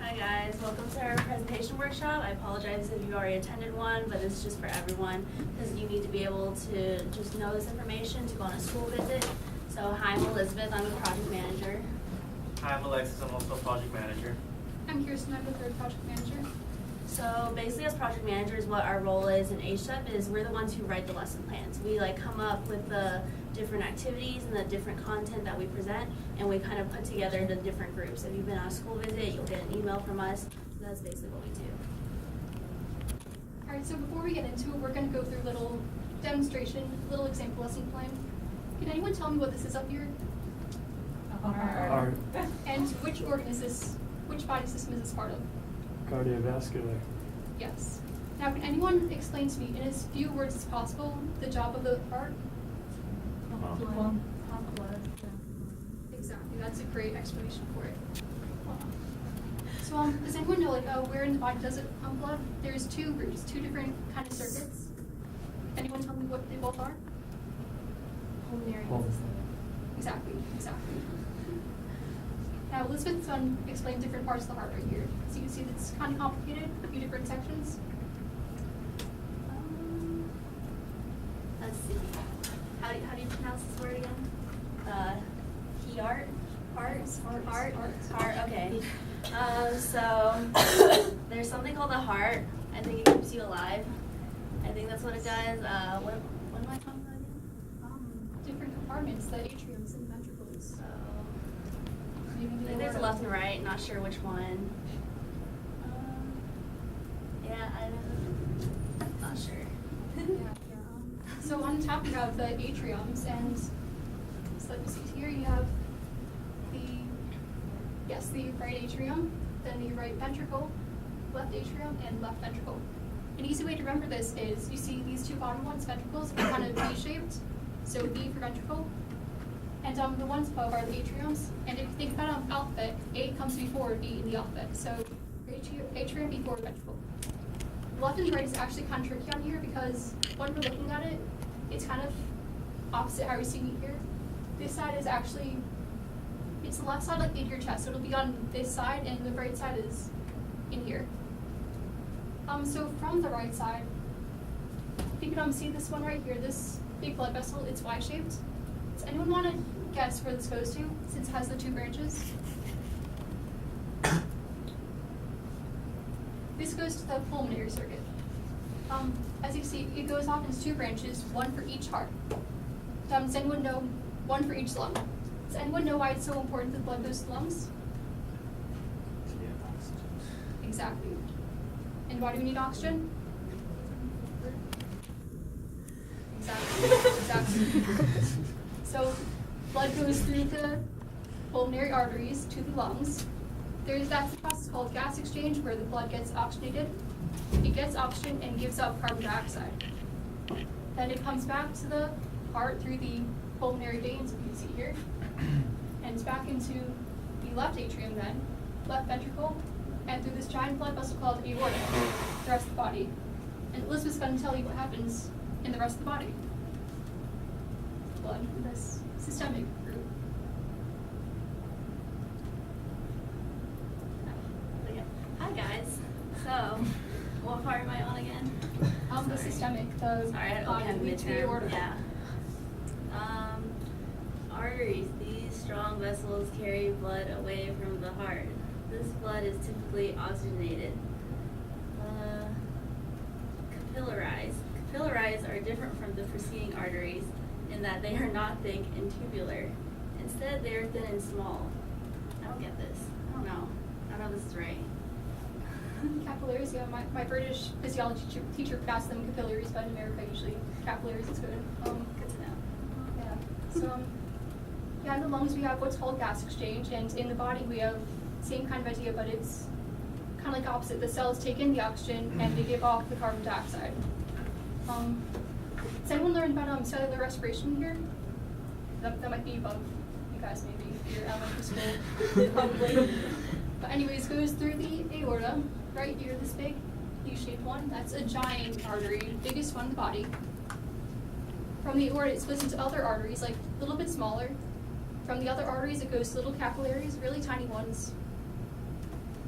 Hi guys, welcome to our presentation workshop. I apologize if you already attended one, but this is just for everyone because you need to be able to just know this information to go on a school visit. So hi, I'm Elizabeth, I'm the project manager. Hi, I'm Alexis, I'm also project manager. I'm Kirsten, I'm the third project manager. So basically as project managers, what our role is in HSEP is we're the ones who write the lesson plans. We come up with the different activities and the different content that we present, and we kind of put together the different groups. If you've been on a school visit, you'll get an email from us. So that's basically what we do. Alright, so before we get into it, we're going to go through a little demonstration, little example lesson plan. Can anyone tell me what this is up here? Heart. And which organ is this, which body system is this part of? Cardiovascular. Yes. Now, can anyone explain to me, in as few words as possible, the job of the heart? Exactly, that's a great explanation for it. So, does anyone know, where in the body does it pump blood? There's two groups, two different kind of circuits. Anyone tell me what they both are? Pulmonary Pulmonary. Exactly. Now, Elizabeth's going to explain different parts of the heart right here. So you can see it's kind of complicated, a few different sections. Let's see. How do you pronounce this word again? Heart. Okay. So there's something called the heart. I think it keeps you alive. I think that's what it does. What am I talking about again? Different compartments, the atriums and ventricles. So Maybe I think there's a left and right. Not sure which one. Yeah, I'm not sure. So on top you have the atriums, and so let me see here, you have the right atrium, then the right ventricle, left atrium, and left ventricle. An easy way to remember this is you see these two bottom ones, ventricles, are kind of V-shaped, so V for ventricle, and the ones above are the atriums. And if you think about alphabet, A comes before V in the alphabet, so atrium before ventricle. Left and right is actually kind of tricky on here because when we're looking at it, it's kind of opposite how we're seeing it here. This side is actually, it's the left side like in your chest, so it'll be on this side, and the right side is in here. So from the right side, if you can see this one right here, this big blood vessel, it's Y-shaped. Does anyone want to guess where this goes to, since it has the two branches? This goes to the pulmonary circuit. As you see, it goes off into two branches, one for each heart. Does anyone know one for each lung? Does anyone know why it's so important that blood goes to the lungs? Exactly. And why do we need oxygen? Exactly. So blood goes through the pulmonary arteries to the lungs. That's a process called gas exchange where the blood gets oxygenated. It gets oxygen and gives up carbon dioxide. Then it comes back to the heart through the pulmonary veins, you can see here, and it's back into the left atrium then, left ventricle, and through this giant blood vessel called aorta, the rest of the body. And Elizabeth's going to tell you what happens in the rest of the body. Blood in this systemic group. Hi guys. So, what part am I on again? The systemic, the Sorry, I body have leads to the midterm. aorta. Yeah. Arteries. These strong vessels carry blood away from the heart. This blood is typically oxygenated. Capillaries. Capillaries are different from the preceding arteries in that they are not thick and tubular. Instead, they are thin and small. I don't get this. I don't know if this is right. Capillaries, yeah, my British physiology teacher pronounced them capillaries, but in America usually capillaries is good. Good to know. Yeah. So in the lungs we have what's called gas exchange, and in the body we have same kind of idea, but it's kind of like opposite. The cells take in the oxygen and they give off the carbon dioxide. Has anyone learned about cellular respiration here? That might be above you guys maybe if you're elementary school, probably. But anyways, goes through the aorta, right here, this big U-shaped one. That's a giant artery, the biggest one in the body. From the aorta, it splits into other arteries, like a little bit smaller. From the other arteries, it goes to little capillaries, really tiny ones.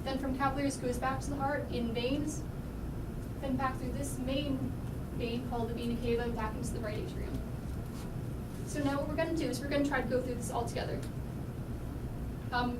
Then from capillaries goes back to the heart in veins, then back through this main vein called the vena cava back into the right atrium. So now what we're going to do is we're going to try to go through this all together.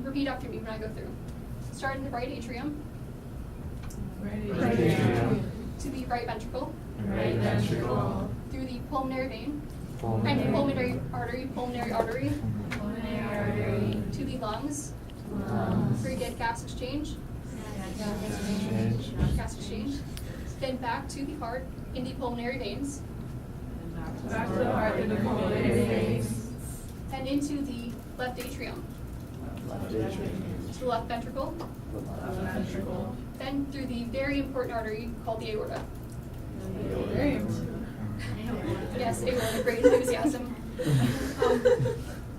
Repeat after me when I go through. Start in the right atrium. Right atrium. To the right ventricle. Right ventricle. Through the pulmonary vein. Pulmonary. And pulmonary artery. Pulmonary artery. Pulmonary artery. To the lungs. Lungs. Where you get gas exchange. Exchange. Gas exchange. Then back to the heart in the pulmonary veins. Back to the heart in the pulmonary veins. And into the left atrium. Left atrium. To the left ventricle. Left ventricle. Then through the very important artery called the aorta. Very important. Yes, aorta, great enthusiasm.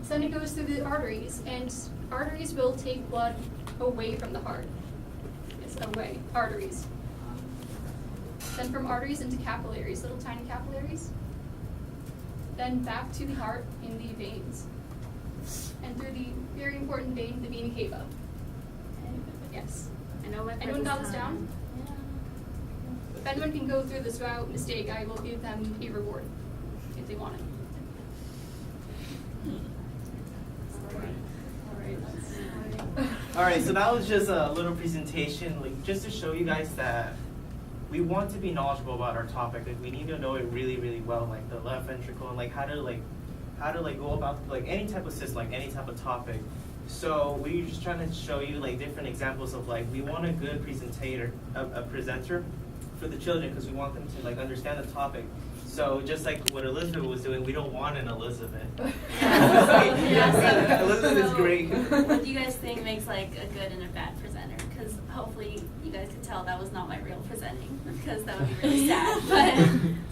So then it goes through the arteries, and arteries will take blood away from the heart. Yes, away, arteries. Then from arteries into capillaries, little tiny capillaries. Then back to the heart in the veins. And through the very important vein, the vena cava. And yes. I know my Anyone got this down? Yeah. If anyone can go through this without mistake, I will give them a reward if they want it. Alright, so that was just a little presentation, like just to show you guys that we want to be knowledgeable about our topic. Like we need to know it really, really well, like the left ventricle and like how to go about like any type of system, like any type of topic. So we're just trying to show you like different examples of like we want a good presenter for the children because we want them to like understand the topic. So just like what Elizabeth was doing, we don't want an Elizabeth. Elizabeth is great. What do you guys think makes like a good and a bad presenter? Because hopefully you guys could tell that was not my real presenting because that would be really sad. But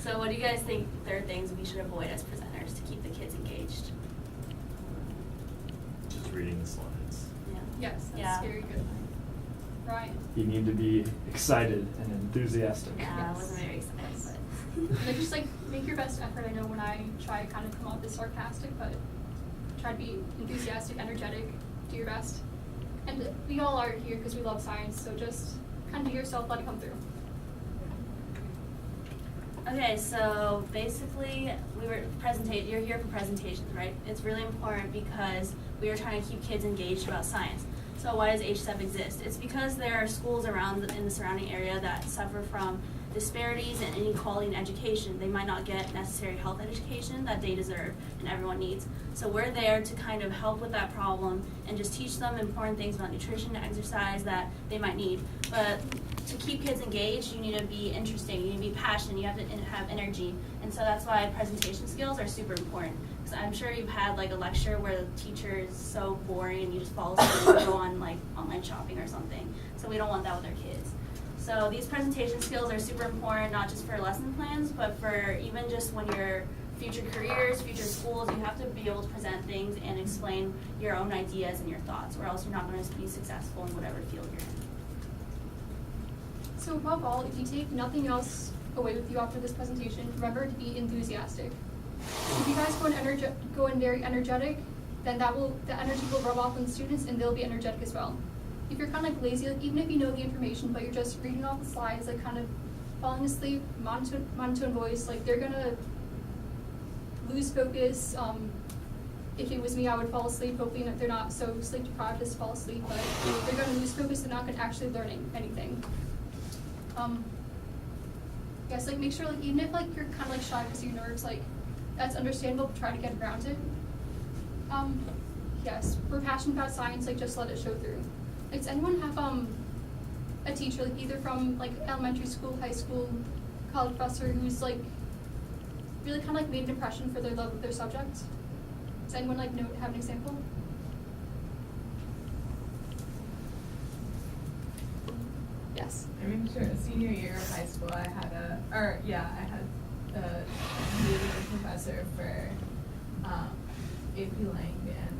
so what do you guys think there are things we should avoid as presenters to keep the kids engaged? Just reading the slides. Yeah. Yes, that's Yeah. very good. Ryan. You need to be excited and enthusiastic. Yeah, I Yes. wasn't very excited, but. Like just like make your best effort. I know when I try to kind of come off as sarcastic, but try to be enthusiastic, energetic, do your best. And we all are here because we love science, so just kind of be yourself, let it come through. Okay, so basically you're here for presentations, right? It's really important because we are trying to keep kids engaged about science. So why does HSEP exist? It's because there are schools around in the surrounding area that suffer from disparities and inequality in education. They might not get necessary health education that they deserve and everyone needs. So we're there to kind of help with that problem and just teach them important things about nutrition and exercise that they might need. But to keep kids engaged, you need to be interesting, you need to be passionate, you have to have energy. And so that's why presentation skills are super important. Because I'm sure you've had like a lecture where the teacher is so boring and you just fall asleep and go on like online shopping or something. So we don't want that with our kids. So these presentation skills are super important, not just for lesson plans, but for even just when you're future careers, future schools, you have to be able to present things and explain your own ideas and your thoughts, or else you're not going to be successful in whatever field you're in. So above all, if you take nothing else away with you after this presentation, remember to be enthusiastic. If you guys go in very energetic, then the energy will rub off on the students and they'll be energetic as well. If you're kind of like lazy, like even if you know the information, but you're just reading off the slides, like kind of falling asleep, monotone voice, like they're gonna lose focus. If it was me, I would fall asleep. Hopefully they're not so sleep deprived as to fall asleep, but they're gonna lose focus. They're not gonna actually learning anything. Yes, like make sure like even if like you're kind of like shy because of your nerves, like that's understandable. But try to get around it. Yes, we're passionate about science. Like just let it show through. Like, does anyone have a teacher like either from like elementary school, high school, college professor who's like really kind of like made an impression for their love of their subject? Does anyone like have an example? Yes. I mean, sure. Senior year of high school, I had a really good professor for AP Lang, and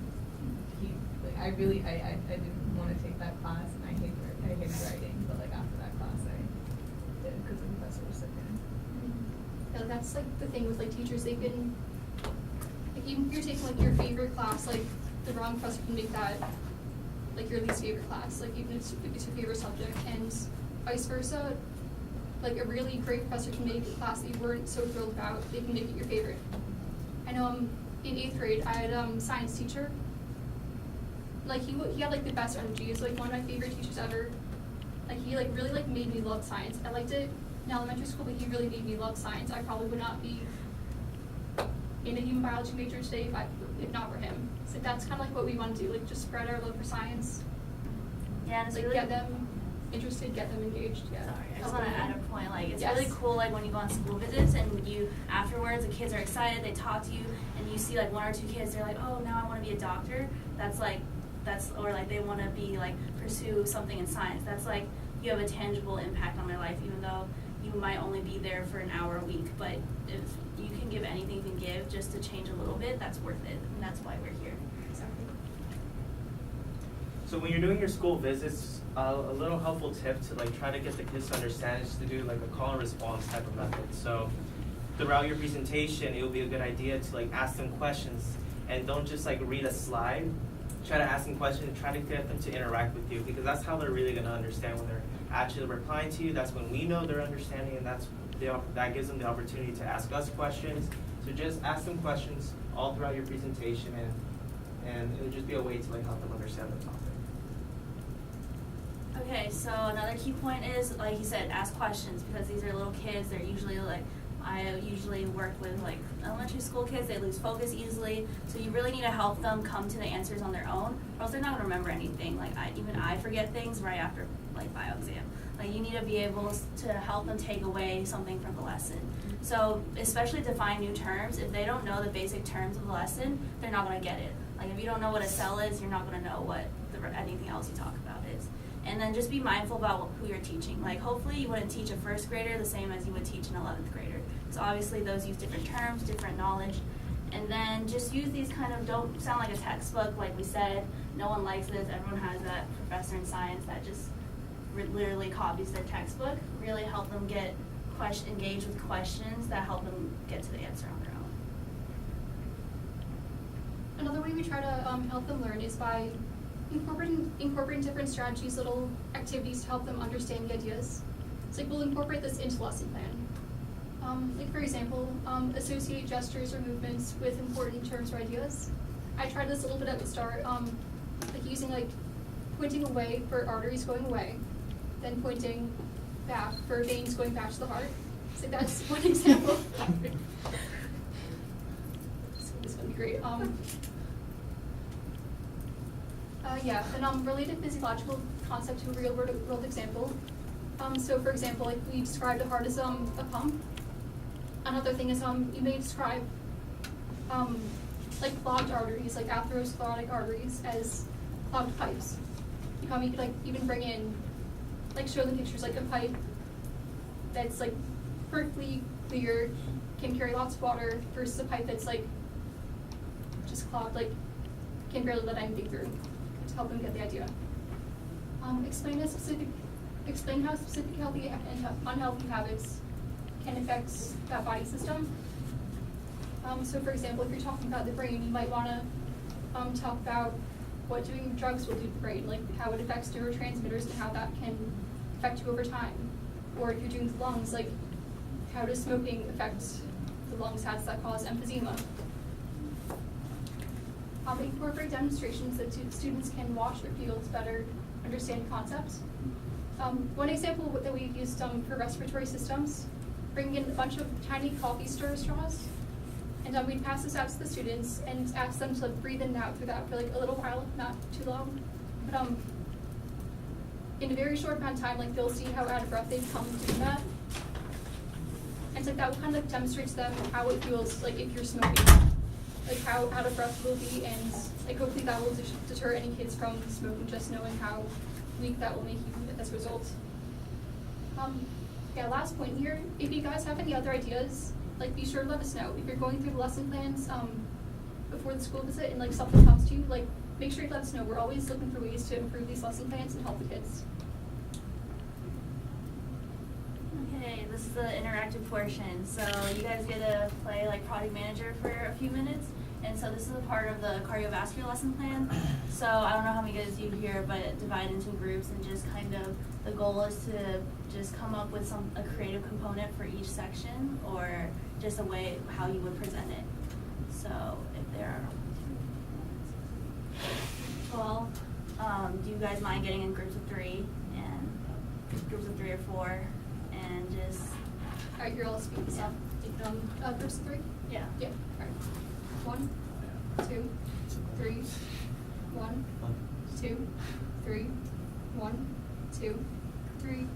he like I didn't want to take that class, and I hated writing, but like after that class, I did because the professor was so good. Yeah, that's like the thing with like teachers. They can like even if you're taking like your favorite class, like the wrong professor can make that like your least favorite class, like even if it's your favorite subject, and vice versa. Like a really great professor can make a class that you weren't so thrilled about, they can make it your favorite. I know in 8th grade, I had a science teacher. Like he had like the best energy. He was like one of my favorite teachers ever. Like he like really like made me love science. I liked it in elementary school, but he really made me love science. I probably would not be in a human biology major today if not for him. So that's kind of like what we want to do, like just spread our love for science. Yeah, and it's Like really get them interested, get them engaged. Yeah. Sorry, I just want to add a point. Like, it's Yes. really cool, like, when you go on school visits and you, afterwards, the kids are excited, they talk to you, and you see, like, 1 or 2 kids, they're like, oh, now I want to be a doctor. Or, like, they want to be, like, pursue something in science. That's, like, you have a tangible impact on their life, even though you might only be there for an hour a week. But if you can give anything you can give just to change a little bit, that's worth it. And that's why we're here. Exactly. So when you're doing your school visits, a little helpful tip to like try to get the kids to understand is to do like a call and response type of method. So throughout your presentation, it will be a good idea to like ask them questions and don't just like read a slide. Try to ask them questions and try to get them to interact with you, because that's how they're really going to understand when they're actually replying to you. That's when we know they're understanding, and that gives them the opportunity to ask us questions. So just ask them questions all throughout your presentation, and it would just be a way to like help them understand the topic. Okay, so another key point is, like you said, ask questions, because these are little kids. They're usually like, I usually work with like elementary school kids. They lose focus easily, so you really need to help them come to the answers on their own, or else they're not gonna remember anything. Like even I forget things right after like bio exam. Like you need to be able to help them take away something from the lesson. So especially define new terms. If they don't know the basic terms of the lesson, they're not gonna get it. Like if you don't know what a cell is, you're not gonna know what anything else you talk about is. And then just be mindful about who you're teaching. Like hopefully you wouldn't teach a 1st grader the same as you would teach an 11th grader. So obviously those use different terms, different knowledge. And then just use these don't sound like a textbook, like we said. No one likes this. Everyone has that professor in science that just literally copies their textbook. Really help them get engaged with questions that help them get to the answer on their own. Another way we try to help them learn is by incorporating different strategies, little activities to help them understand the ideas. So like we'll incorporate this into lesson plan. Like for example, associate gestures or movements with important terms or ideas. I tried this a little bit at the start, like using like pointing away for arteries going away, then pointing back for veins going back to the heart. So that's one example. This would be great. Related physiological concept to a real world example. So for example, like we describe the heart as a pump. Another thing is you may describe like clogged arteries, like atherosclerotic arteries, as clogged pipes. You could like even bring in, like show the pictures like a pipe that's like perfectly clear, can carry lots of water, versus a pipe that's like just clogged, like can barely let anything through, to help them get the idea. Explain how specific healthy and unhealthy habits can affect that body system. So for example, if you're talking about the brain, you might want to talk about what doing drugs will do to the brain, like how it affects neurotransmitters and how that can affect you over time. Or if you're doing the lungs, like how does smoking affect the lungs, how does that cause emphysema? Incorporate demonstrations that students can watch or feel to better understand concepts. One example that we've used for respiratory systems, bring in a bunch of tiny coffee stirrer straws, and we'd pass this out to the students and ask them to breathe in and out through that for like a little while, not too long. But in a very short amount of time, like they'll see how out of breath they've come doing that. And so that will kind of demonstrate to them how it feels like if you're smoking, like how out of breath you'll be, and like hopefully that will deter any kids from smoking, just knowing how weak that will make you as a result. Last point here, if you guys have any other ideas, like be sure to let us know. If you're going through the lesson plans before the school visit and like something comes to you, like make sure you let us know. We're always looking for ways to improve these lesson plans and help the kids. Okay, this is the interactive portion. So you guys get to play like project manager for a few minutes, And so this is a part of the cardiovascular lesson plan. So I don't know how many guys you here, but divide into groups and just kind of, the goal is to just come up with a creative component for each section, or just a way how you would present it. So if there are 12, do you guys mind getting in groups of 3 and groups of 3 or 4 and just, All right, you're all speaking, so, groups of 3? yeah. Yeah, all right. 1, 2, 3, 1, 2, 3, 1, 2, 3,